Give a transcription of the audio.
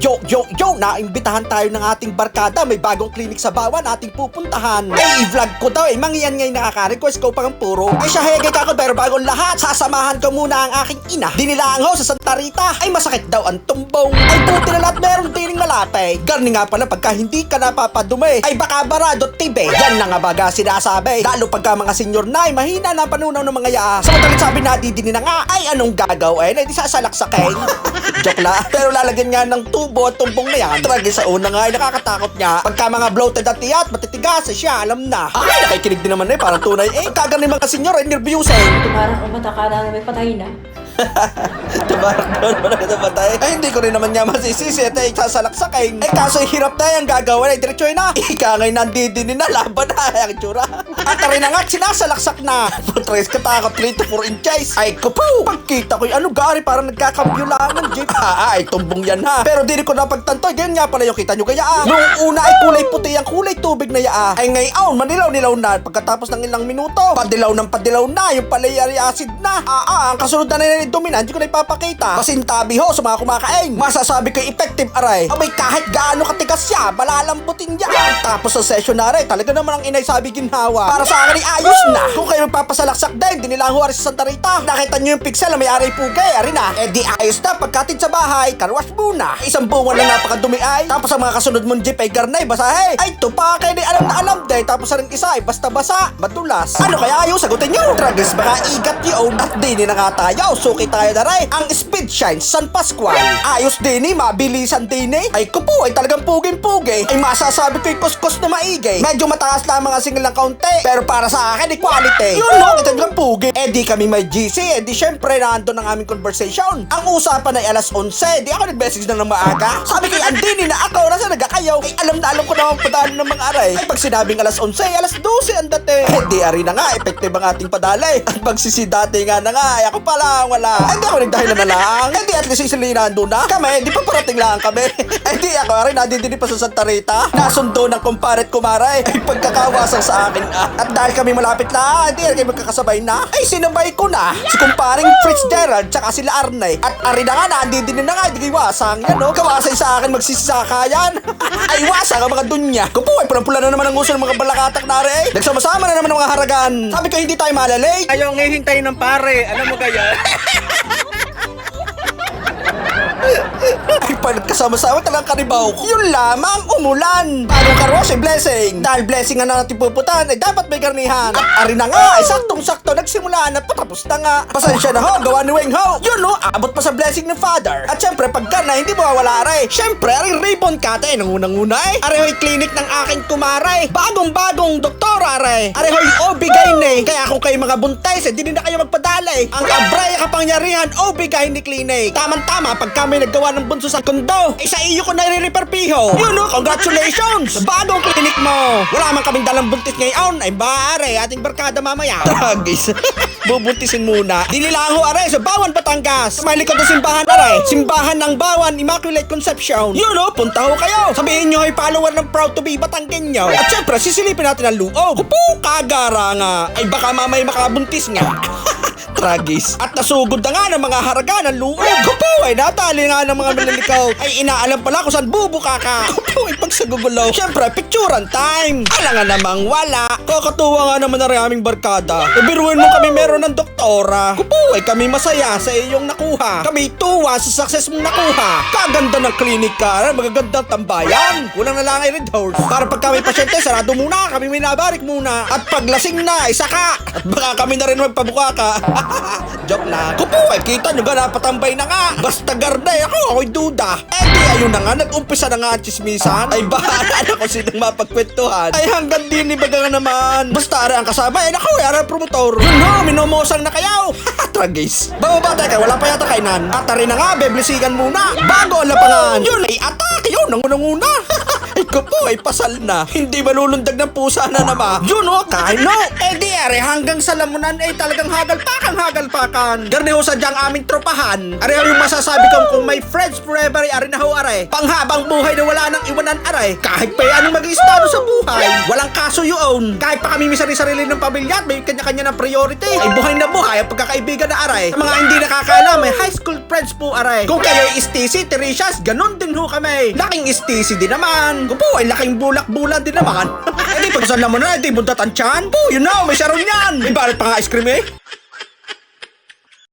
Yo, naimbitahan tayo ng ating barkada. May bagong klinik sa Bawan ating pupuntahan. Ay, i-vlog ko daw eh. Mangyan ngayon nakaka-request ko pang puro. Ay, siya hegay ka ko pero bagong lahat. Sasamahan ko muna ang aking ina. Dinilaan ho sa Santa Rita. Ay, masakit daw ang tumbong. Ay, puti na lahat meron tining malapay. Garni nga pala pagka hindi ka napapadumi. Ay, baka barado tibe. Yan na nga baga sinasabi. Lalo pagka mga senyor na ay mahina na panunaw ng mga yaa. Sa madalit sabi na didini na nga. Ay, anong gagawin? Ay, di sasalaksakin. Joke la. Pero lalagyan nga ng tubo at tumbong na yan. Tragi sa una nga ay nakakatakot niya. Pagka mga bloated at tiyat, matitigas siya, alam na. Ay, nakikinig din naman eh, parang tunay eh. Kaganin mga senyor ay nervyusin. Tumarang ang mata ka na may patay na. Tabarak doon mo na patay. Ay, hindi ko rin naman niya masisisi at ay sasalaksakin. Ay, kaso hirap na yung gagawin ay diretso na. Ika ngay nandidinin na, laban na ang itsura. At rin na nga, sinasalaksak na. Putres katakot 3 to 4 inches. Ay, kupo! Pagkita ko'y ano gari, parang nagkakambyo lang ng jeep. Ay, tumbong yan ha. Pero di ko napagtanto, ganyan nga pala yung kita nyo kaya. Noong una ay kulay puti ang kulay tubig na yaa. Ay ngayon, manilaw-nilaw na. Pagkatapos ng ilang minuto, padilaw na yung palayari acid na. Ang kasunod na dominant, hindi ko na ipapakita. Masintabi ho sa mga kumakain. Masasabi ko effective aray. Abay, kahit gaano katigas siya, malalambutin niya. Tapos sa session na aray, talaga naman ang inay sabi ginhawa. Para sa akin ay ayos na. Kung kayo magpapasalaksak din, dinilang ho aray sa Santa Rita. Nakita nyo yung pixel na may aray pugay, ari na. Eh di ayos na, pagkatid sa bahay, karwash muna. Isang bunga na napakadumi ay. Tapos ang mga kasunod mong jeep ay garnay, basahe. Ay, tupakay di alam na alam din. Tapos rin isa ay basta-basa, madulas. Ano kaya ayos? Sagutin nyo. Tragis, baka igat yun. At dini na nga tayo. Suki tayo na rin. Ang Speed Shine San Pascual. Ayos din eh, mabilisan din eh. Ay kupo, ay talagang puging-pugi. Ay masasabi ko'y kuskus na maigi. Medyo mataas na mga single ng kaunti. Pero para sa akin, quality. Yun no, talagang pugi. Eh di kami may GC. Eh di syempre nandun ang aming conversation. Ang usapan ay alas 11. Di ako nag-message na ng maaga. Sabi ko, andini na ako. Nasa nagkakayaw. Ay alam na alam ko naman padali ng mga aray. Ay pag sinabing alas 11, alas 12 ang dati. Eh di ari na nga, effective ang ating padalay. At pagsisidati nga na nga, ay ako pala wala. Ay di ako nagdahilan na lang. Hindi at least sila nandun na. Kami, di pa parating lang kami. Hindi ako, rin nadidini pa sa Santa Rita. Nasundo ng kumparet kumaray. Ay pagkakawasang sa akin At dahil kami malapit na, hindi rin kayo magkakasabay na. Ay sinabay ko na. Si kumparing Fitzgerald tsaka sila Arnay. At ari na nga, nadidini na nga, hindi wasang yan no. Kawasay sa akin magsisakayan. Ay wasang ang mga dunya. Kupo, ay pulang-pula na naman ang uso ng mga balakatak na rin. Nagsama-sama na naman ang mga haragan. Sabi ko hindi tayo malalay. Ayaw ngihintay ng pare. Alam mo kaya? Ay pagkasama-sama talagang kanibaw ko. Yun lamang, umulan. Bagong karwas ay blessing. Dahil blessing nga na natin puputan, ay dapat may garnihan. At ari na nga, ay saktong-sakto nagsimula na patapos na nga. Pasensya na ho, gawa ni Weng Ho. Yun no, abot pa sa blessing ng father. At syempre, pagka na hindi mawawala aray. Syempre, ari ribbon cut eh, nangunang-una eh. Ari ho'y clinic ng aking kumaray. Bagong-bagong doktor aray. Ari ho'y OB-GYN eh. Kaya kung kayo mga buntais, eh, di na kayo magpadalay. Ang abray kapangyarihan, OB-GYN clinic. Tamang-tama, pagka may naggawa ng bunso sa kondo, sa iyo ko nare-reperpiho. Yun no, congratulations! Sa bagong klinik mo. Wala man kaming dalang buntis ngayon. Ay baare, ating barkada mamaya. Tragis. Bubuntisin muna. Dinilang ho are sa Bawan, Batangas. Sa may likod ng simbahan are. Simbahan ng Bawan, Immaculate Conception. Yun no, punta ho kayo. Sabihin nyo ay follower ng Proud to be Batanggenyo. At syempre, sisilipin natin ang loob. Kupo, kagara nga. Ay baka mamay makabuntis nga. Tragis. At nasugod na nga ng mga haraga ng loob. Kupo, ay natali nga ng mga malalikaw. Ay inaalam pala kung saan bubuka ka. Kupo, ay pagsagugulaw. Siyempre, picturean time. Ala nga namang wala. Kakatuwa nga naman na rin aming barkada. Ibiruin mo kami meron ng doktora. Kupo, ay kami masaya sa iyong nakuha. Kami tuwa sa success mong nakuha. Kaganda ng klinik ka. Magagandang tambayan. Kulang na lang ay red horse. Para pag kami pasyente, sarado muna. Kami may nabarik muna. At paglasing na, isa ka. At baka kami na rin magpabuka ka. Joke lang. Kupo, ay kita nyo ga napatambay na nga. Basta garday ako, ako'y duda. Eh di ayun na nga, nag-umpisa na nga ang chismisan. Ay bahala na kung sinong mapagkwentuhan. Ay hanggang din ibaga nga naman. Basta ara ang kasama, ay naku, ara ang promotor. Yun no, minomosang na kayaw. Tragis. Bababa tayo, wala pa yata kainan. At rin na nga, beblisigan muna. Bago ang lapangan. Yun ay atak, yun, nangunang-una. Ay ko po ay pasal na. Hindi malulundag ng pusa na naman. Yun o, kain no. Eh di are, hanggang sa lamunan ay talagang hagalpakan. Garneho sa diyang aming tropahan. Are yung masasabi kong kung may friends forever ay are na ho are. Panghabang buhay na wala nang iwanan are. Kahit pa anong mag-istado sa buhay. Walang kaso yun. Kahit pa kami may sarili ng pamilya at may kanya-kanya ng priority. Ay buhay na buhay ang pagkakaibigan na are. Sa mga hindi nakakaalam, may high school friends po are. Kung kayo ay Stacy, Teresias, ganun din ho kami. Laking Stacy din naman. Kung po ay laking bulak-bulan din naman. Eh di pagkasan naman na, di buntat ang tiyan. Po, yun na, may sharon yan. May balat pa nga ice cream eh.